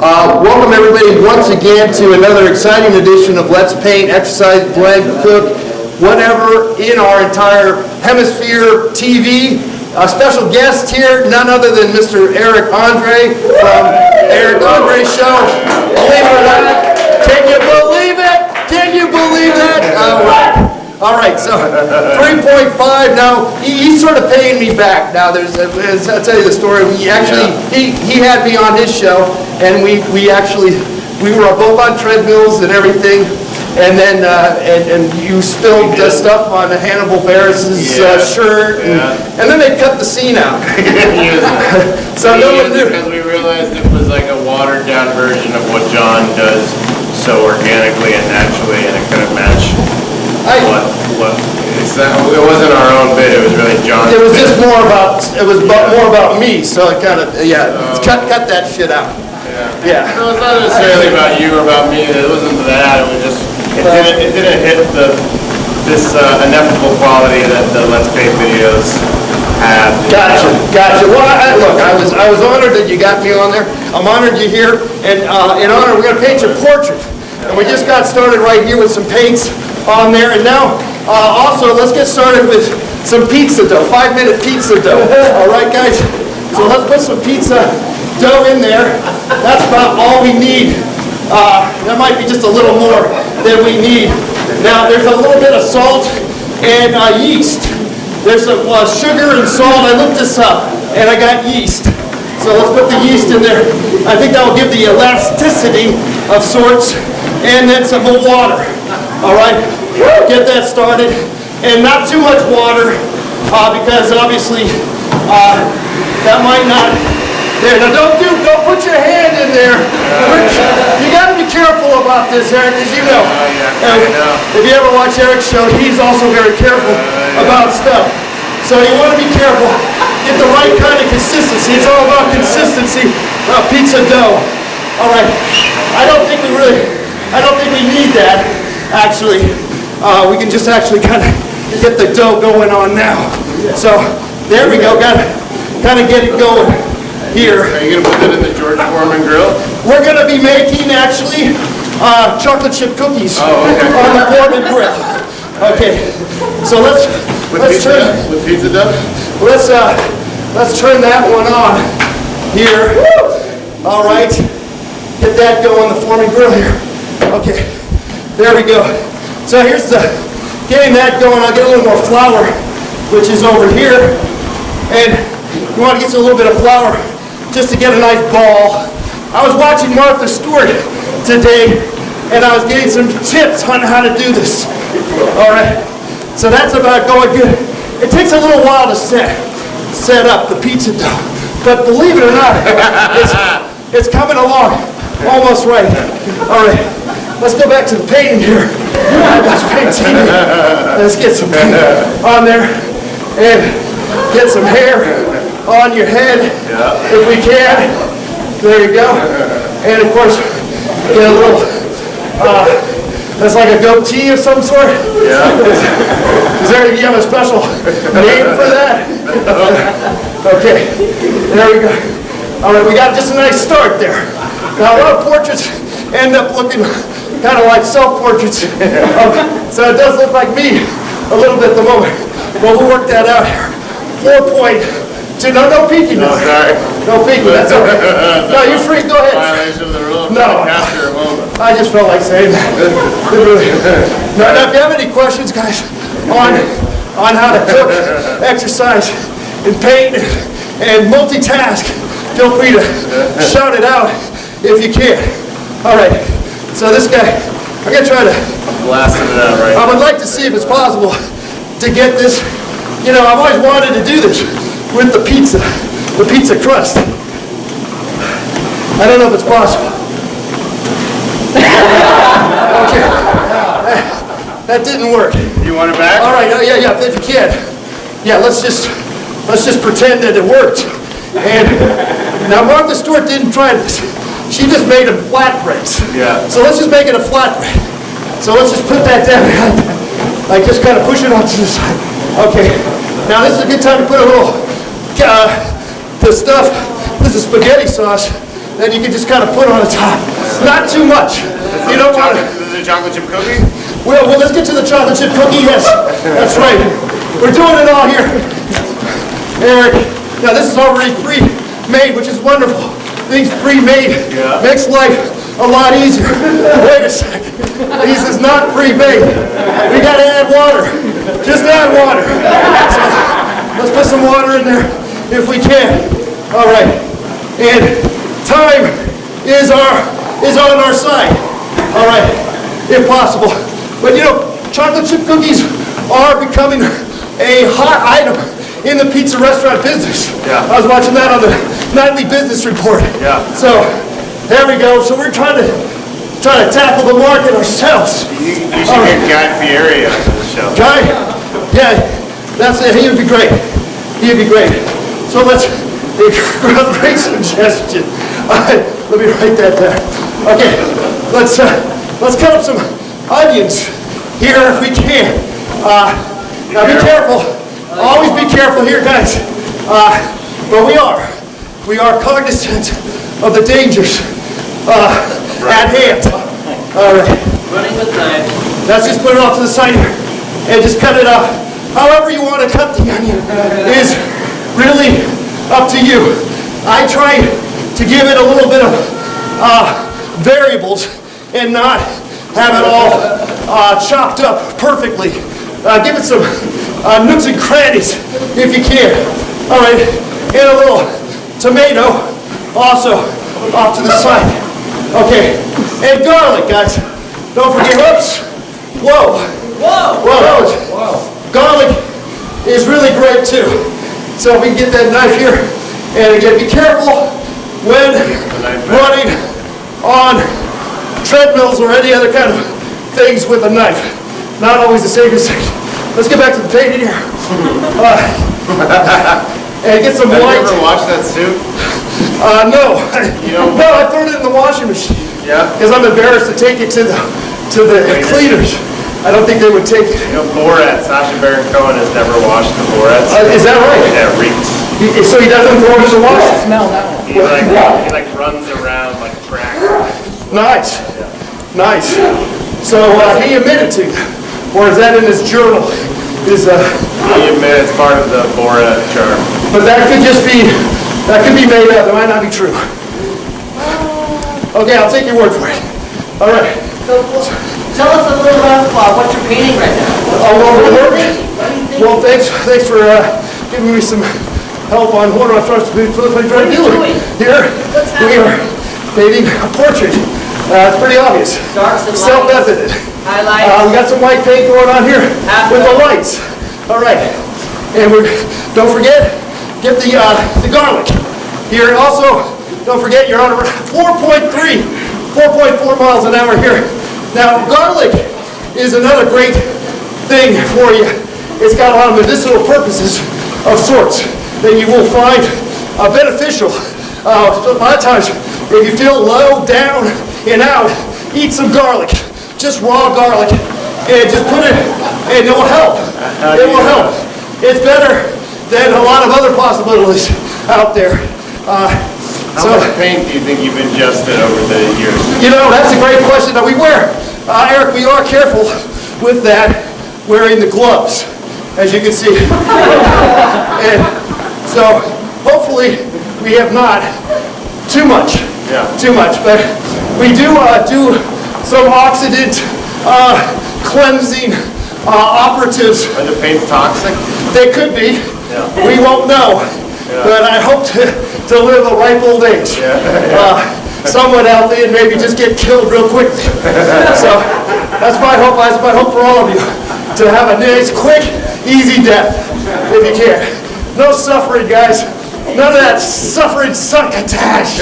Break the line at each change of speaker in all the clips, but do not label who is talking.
Welcome everybody once again to another exciting edition of Let's Paint, Exercise, Blend, Cook, whatever in our entire hemisphere TV. A special guest here, none other than Mr. Eric Andre from Eric Andre Show. Believe it or not, can you believe it? Can you believe that? All right, so 3.5. Now he's sort of paying me back. Now I'll tell you the story. He had me on his show, and we were both on treadmills and everything, and then and you spilled stuff on Hannibal Barris's shirt, and then they cut the scene out. So no one knew,
because we realized it was like a watered down version of what John does so organically and naturally, and it couldn't match. It wasn't our own bit. It was really John's.
It was bit. Just more about. It was more about me. So it kind of cut that shit out. Yeah.
No, it's not necessarily about you or about me. It wasn't that. It was just it didn't hit this ineffable quality that the Let's Paint videos have.
Gotcha. Well, look, I was honored that you got me on there. I'm honored you're here, and in honor, we're gonna paint your portrait. And we just got started right here with some paints on there, and now also let's get started with some pizza dough, 5-minute pizza dough. All right, guys, so let's put some pizza dough in there. That's about all we need. That might be just a little more than we need. Now there's a little bit of salt and yeast. There's some sugar and salt. I looked this up and I got yeast, so let's put the yeast in there. I think that will give the elasticity of sorts, and then some more water. All right, get that started, and not too much water, because obviously that might not. There, now don't put your hand in there. You got to be careful about this, Eric, as you know. If you ever watch Eric's show, he's also very careful about stuff. So you want to be careful. Get the right kind of consistency. It's all about consistency of pizza dough. All right. I don't think we need that. Actually, we can just actually kind of get the dough going on now. So there we go. Got to kind of get it going here.
Are you gonna put that in the George Foreman grill?
We're gonna be making actually chocolate chip cookies on the Foreman grill. Okay, so let's turn
with pizza dough.
Let's turn that one on here. All right, get that going on the Foreman grill here. Okay. There we go. So here's getting that going. I'll get a little more flour, which is over here. And you want to get a little bit of flour just to get a nice ball. I was watching Martha Stewart today, and I was getting some tips on how to do this. All right. So that's about going good. It takes a little while to set up the pizza dough, but believe it or not, it's coming along almost right. All right. Let's go back to the painting here. Let's get some paint on there and get some hair on your head if we can. There you go. And of course, get a little, that's like a goatee of some sort.
Yeah.
Do you have a special name for that? Okay, there we go. All right, we got just a nice start there. Now a lot of portraits end up looking kind of like self-portraits. So it does look like me a little bit at the moment. But we'll work that out here. 4.2. No peeking.
No, sorry.
No peeking, that's okay. No, you're free, go ahead.
Violation of the rule.
No.
Capture a moment.
I just felt like saying that. Now, if you have any questions, guys, on how to cook, exercise, and paint, and multitask, feel free to shout it out if you can. All right. So this guy, I'm gonna try to.
I'm blasting it out right now.
I would like to see if it's possible to get this. You know, I've always wanted to do this with the pizza crust. I don't know if it's possible. Okay, that didn't work.
You want it back?
All right, yeah, if you can. Yeah, let's just pretend that it worked. And now Martha Stewart didn't try this. She just made them flatbreads.
Yeah.
So let's just make it a flatbread. So let's just put that down behind that. Like just kind of push it onto the side. Okay. Now this is a good time to put a little, the stuff, this is spaghetti sauce. that you can just kind of put on the top. Not too much. You don't want to.
This is a chocolate chip cookie?
Well, let's get to the chocolate chip cookie. Yes, that's right. We're doing it all here. Eric, now this is already pre-made, which is wonderful. Things pre-made makes life a lot easier. Wait a second. This is not pre-made. We got to add water. Just add water. So let's put some water in there if we can. All right. And time is on our side. All right. If possible. But you know, chocolate chip cookies are becoming a hot item in the pizza restaurant business.
Yeah.
I was watching that on the nightly business report.
Yeah.
So there we go. So we're trying to tackle the market ourselves.
You should get Guy Fieri on the show.
Guy? Yeah, that's it. He'd be great. He'd be great. So let's great suggestion. Let me write that down. Okay, let's cut up some onions here if we can. Now be careful. Always be careful here, guys. But we are cognizant of the dangers at hand. All right.
Running with knives.
Let's just put it off to the side here and just cut it off. However you want to cut the onion is really up to you. I try to give it a little bit of variables and not have it all chopped up perfectly. Give it some nooks and crannies if you can. All right, and a little tomato also off to the side. Okay, and garlic, guys. Don't forget, oops, whoa. Garlic is really great too. So if we can get that knife here, and again, be careful when running on treadmills or any other kind of things with a knife. Not always the safest thing. Let's get back to the painting here. And get some white.
Have you ever watched that suit?
No.
You know,
No, I threw it in the washing machine.
Yeah?
Because I'm embarrassed to take it to the cleaners. I don't think they would take it.
You know, Borat, Sacha Baron Cohen has never washed the Borat suit.
Is that right?
Yeah, it reeks.
So he doesn't throw it in the wash?
Smell that one.
He like runs around like a tracker.
Nice. Nice. So he admitted to you. Or is that in his journal?
He admits it's part of the Borat charm.
But that could be made up. It might not be true. Okay, I'll take your word for it. All right.
So, tell us a little about what you're painting right now.
Well, thanks for giving me some help on what I'm trying to do here. We are painting a portrait. It's pretty obvious.
Darks and lights.
Self-evident.
Highlights.
We got some white paint going on here with the lights. All right, and don't forget, get the garlic. Here also, don't forget you're on 4.4 miles an hour here. Now, garlic is another great thing for you. It's got a lot of medicinal purposes of sorts that you will find beneficial. A lot of times, if you feel low, down, and out, eat some garlic. Just raw garlic, and just put it, and it will help. It will help. It's better than a lot of other possibilities out there.
How much paint do you think you've ingested over the years?
You know, that's a great question. Now we wear, Eric, we are careful with that, wearing the gloves, as you can see. And so, hopefully, we have not too much. But we do some oxidant cleansing operatives.
Are the paints toxic?
They could be.
Yeah.
We won't know.
Yeah.
But I hope to live a ripe old age. Somewhat healthy and maybe just get killed real quickly. So that's my hope. That's my hope for all of you. To have a nice, quick, easy death, if you can. No suffering, guys. None of that suffering succotash.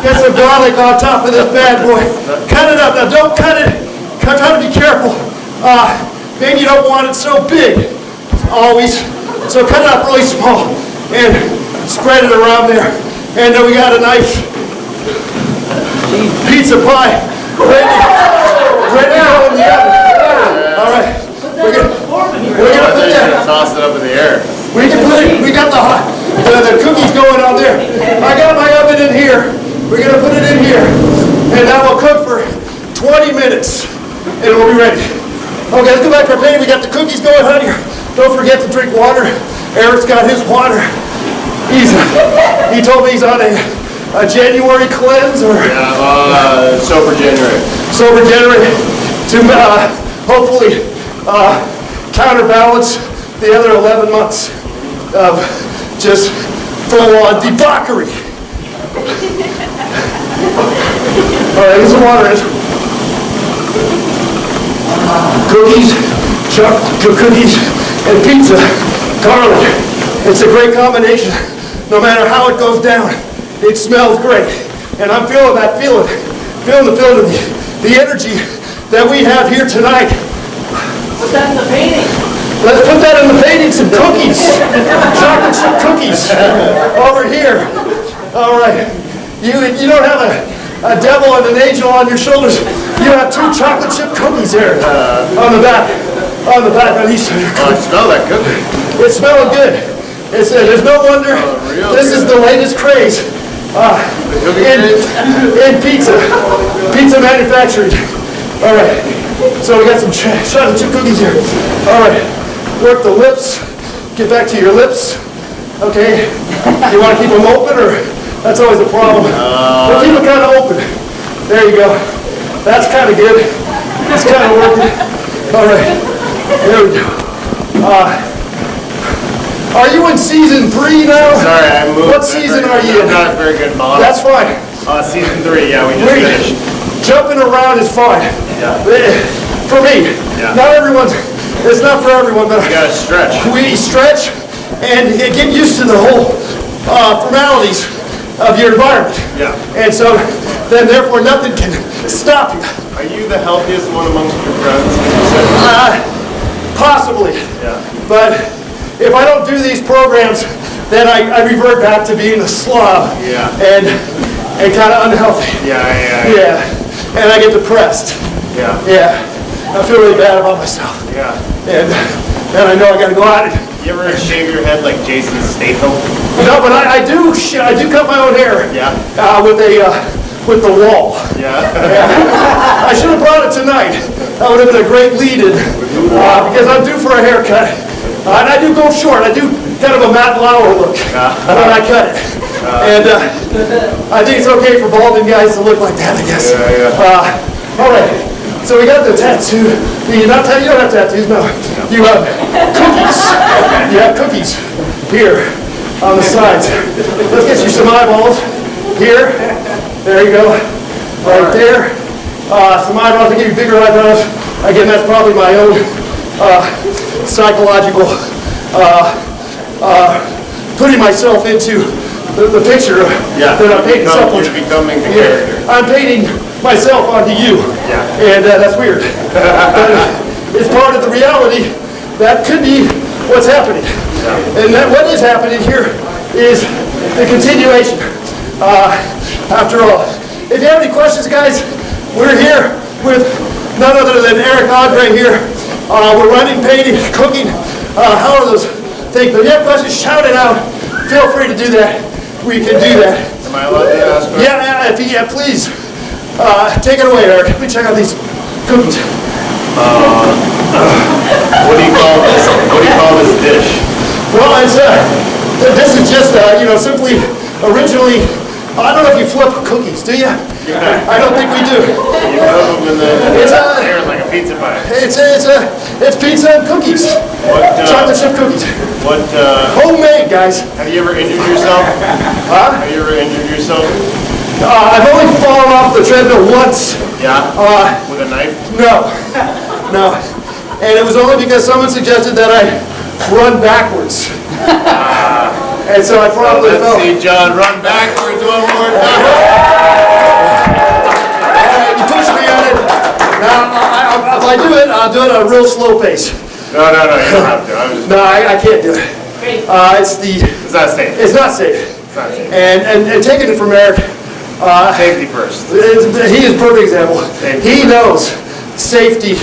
Get some garlic on top of this bad boy. Cut it up. Now don't cut it. Try to be careful. Maybe you don't want it so big. Always. So cut it up really small and spread it around there. And then we got a nice pizza pie ready to go in the oven. All right. We're gonna put that.
Toss it up in the air.
We got the The cookie's going on there. I got my oven in here. We're gonna put it in here. And that will cook for 20 minutes. And it will be ready. Okay, let's go back to our painting. We got the cookies going on here. Don't forget to drink water. Eric's got his water. He told me he's on a January cleanse or
Sober January.
Sober January to hopefully counterbalance the other 11 months of just full-on debauchery. All right, here's some water in. Cookies, chocolate cookies, and pizza, garlic. It's a great combination. No matter how it goes down, it smells great. And I'm feeling that feeling the energy that we have here tonight.
Put that in the painting.
Let's put that in the painting, some cookies. Chocolate chip cookies over here. All right. You don't have a devil and an angel on your shoulders. You have 2 chocolate chip cookies here on the back. On the back on each side.
Oh, I smell that cookie.
It's smelling good. There's no wonder. This is the latest craze in pizza. Pizza manufacturing. All right. So we got some chocolate chip cookies here. All right. Work the lips. Get back to your lips. Okay. You want to keep them open, or that's always a problem? We'll keep them kind of open. There you go. That's kind of good. It's kind of working. All right. There we go. Are you in season 3 now?
Sorry, I moved.
What season are you in?
I'm not a very good model.
That's fine.
Season 3, yeah, we just finished.
Jumping around is fine.
Yeah.
For me.
Yeah.
Not everyone's, it's not for everyone, but
You gotta stretch.
we stretch and get used to the whole formalities of your environment.
Yeah.
And so then therefore nothing can stop you.
Are you the healthiest one amongst your friends?
Possibly.
Yeah.
But if I don't do these programs, then I revert back to being a slob.
Yeah.
And kind of unhealthy.
Yeah.
Yeah. And I get depressed.
Yeah.
Yeah. I feel really bad about myself.
Yeah.
And I know I got to go out.
You ever shave your head like Jason Statham?
No, but I do cut my own hair.
Yeah.
With the wall.
Yeah.
I should have brought it tonight. That would have been a great lead-in. Because I'm due for a haircut. And I do go short. I do kind of a Matt Lauer look when I cut it. And I think it's okay for balding guys to look like that, I guess.
Yeah.
All right. So we got the tattoo. You don't have tattoos, no. You have cookies. You have cookies here on the sides. Let's get you some eyeballs here. There you go. Right there. Some eyebrows to give you bigger eyebrows. Again, that's probably my own psychological putting myself into the picture
Yeah.
that I'm painting.
You're becoming the character.
I'm painting myself onto you.
Yeah.
And that's weird. But it's part of the reality that could be what's happening.
Yeah.
And that what is happening here is the continuation. After all, if you have any questions, guys, we're here with none other than Eric Andre here. We're running, painting, cooking, how are those things? But if you have questions, shout it out. Feel free to do that. We can do that.
Am I allowed to ask questions?
Yeah, please. Take it away, Eric. Let me check out these cookies.
What do you call this? What do you call this dish?
Well, this is just, simply, originally, I don't know if you flip cookies, do you?
Yeah.
I don't think we do.
You put them in the
It's
air like a pizza pie.
It's pizza and cookies.
What,
Chocolate chip cookies.
What,
Homemade, guys.
have you ever injured yourself?
Huh?
Have you ever injured yourself?
I've only fallen off the treadmill once.
Yeah? With a knife?
No. And it was only because someone suggested that I run backwards. And so I probably fell.
Let's see John run backwards one more time.
You pushed me on it. Now, if I do it, I'll do it at a real slow pace.
No, you don't have to.
No, I can't do it.
Great.
It's not safe.
It's not safe.
It's not safe.
And taking it from Eric,
Safety first.
he is a perfect example.
Safety
He
first.
knows safety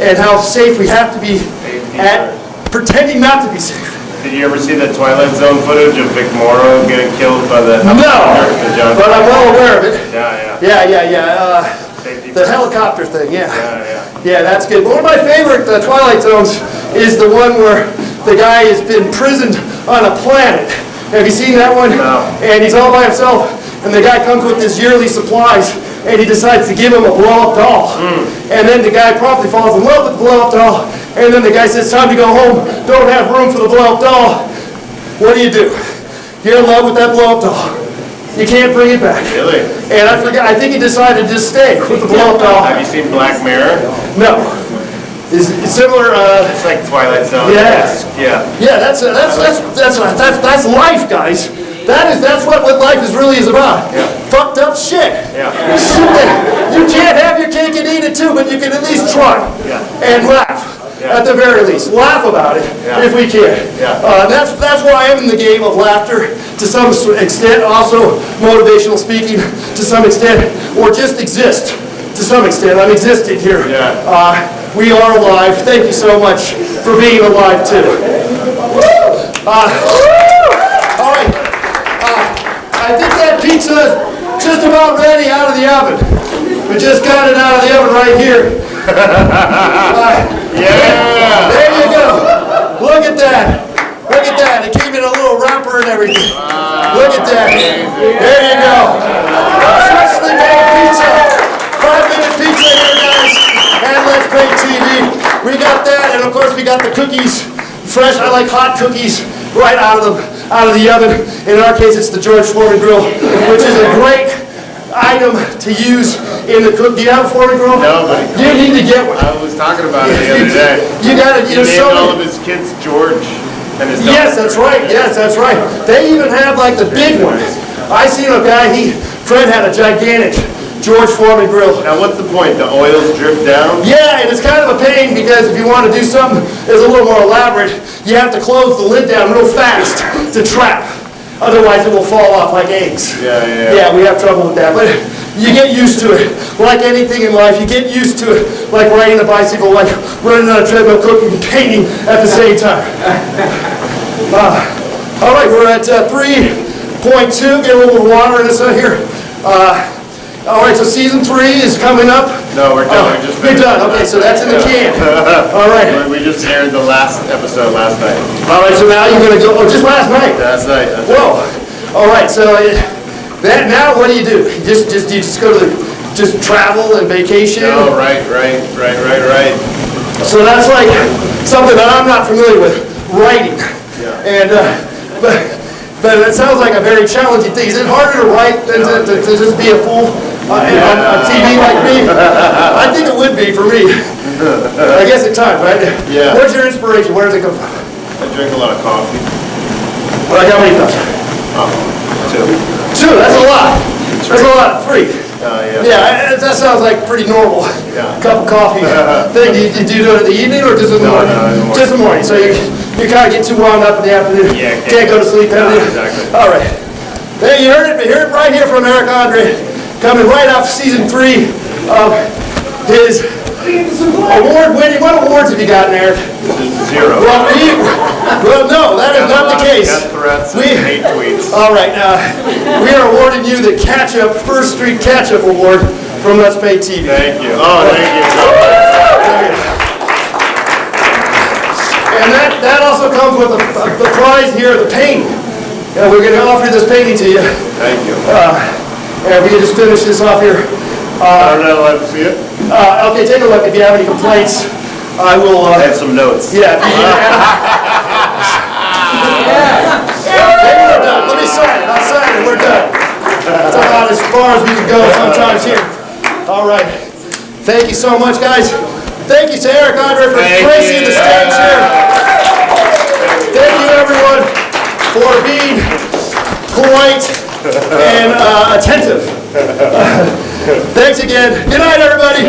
and how safe we have to be
Safety
at
first.
pretending not to be safe.
Did you ever see the Twilight Zone footage of Vic Morrow getting killed by the
No,
helicopter?
but I'm well aware of it.
Yeah. Safety
The
first.
helicopter thing, yeah.
Yeah.
Yeah, that's good. But one of my favorite Twilight Zones is the one where the guy has been imprisoned on a planet. Have you seen that one?
No.
And he's all by himself, and the guy comes with his yearly supplies, and he decides to give him a blow-up doll. And then the guy promptly falls in love with the blow-up doll, and then the guy says, time to go home, don't have room for the blow-up doll. What do? You're in love with that blow-up doll. You can't bring it back.
Really?
And I think he decided to just stay with the blow-up doll.
Have you seen Black Mirror?
No. It's similar,
It's like Twilight Zone.
Yeah.
Yeah.
yeah, that's life, guys. That's what life really is about.
Yeah.
Fucked up shit.
Yeah.
You can't have your cake and eat it too, but you can at least try.
Yeah.
And laugh.
Yeah.
At the very least. Laugh about it,
Yeah.
if we can.
Yeah.
That's why I'm in the game of laughter to some extent, also motivational speaking to some extent, or just exist to some extent. I'm existing here.
Yeah.
We are alive. Thank you so much for being alive too. All right. I think that pizza is just about ready out of the oven. We just got it out of the oven right here.
Yeah.
There you go. Look at that. Look at that. It came in a little wrapper and everything. Look at that. There you go. Freshly made pizza. 5-minute pizza here, guys. And Let's Paint TV. We got that, and of course we got the cookies. Fresh. I like hot cookies right out of the oven. In our case, it's the George Foreman grill, which is a great item to use in the cook. Do you have a Foreman grill?
No, but
You need to get one.
I was talking about it the other day.
You got it.
He
There's
named
so
all
many.
of his kids George and his daughter.
Yes, that's right. Yes, that's right. They even have like the big ones. I seen a guy. Fred had a gigantic George Foreman grill.
Now, what's the point? The oils drip down?
Yeah, and it's kind of a pain because if you want to do something that's a little more elaborate, you have to close the lid down real fast to trap. Otherwise, it will fall off like eggs.
Yeah.
Yeah, we have trouble with that, but you get used to it. Like anything in life, you get used to it. Like riding a bicycle, like running on a treadmill, cooking and painting at the same time. All right, we're at 3.2. Get a little water in this out here. All right, so season 3 is coming up.
No, we're done. We just
You're
finished.
done. Okay, so that's in the can. All right.
We just aired the last episode last night.
All right, so now you're gonna go. Oh, just last night.
Last night.
Whoa. All right, so that now what do? You just go to just travel and vacation.
Oh, right.
So that's like something that I'm not familiar with, writing.
Yeah.
And but it sounds like a very challenging thing. Is it harder to write than to just be a fool on TV like me? I think it would be for me. I guess at times, right?
Yeah.
Where's your inspiration? Where does it come from?
I drink a lot of coffee.
Like how many cups?
2.
2. That's a lot. That's a lot. 3.
Yeah.
Yeah, that sounds like pretty normal.
Yeah.
Cup of coffee thing. Do you do it in the evening or just in the morning?
No, in the morning.
Just in the morning. So you kind of get too wound up in the afternoon.
Yeah,
Can't go to sleep.
No,
Have you?
exactly.
All right. There you heard it. You heard it right here from Eric Andre, coming right off season 3 of his award-winning. What awards have you gotten, Eric?
0.
Well, no, that is not the case.
Death threats and hate tweets.
All right, we are awarding you the First Street Catch-Up Award from Let's Paint TV.
Thank you. Oh, thank you so much.
And that also comes with the prize here, the painting. And we're going to offer this painting to you.
Thank you.
And we can just finish this off here.
I'm not allowed to see it.
Okay, take a look. If you have any complaints, I will.
I have some notes.
Yeah. Maybe we're done. Let me sign it. I'll sign it. We're done. That's about as far as we can go sometimes here. All right. Thank you so much, guys. Thank you to Eric Andre for gracing the stage here. Thank you, everyone, for being polite and attentive. Thanks again. Good night, everybody.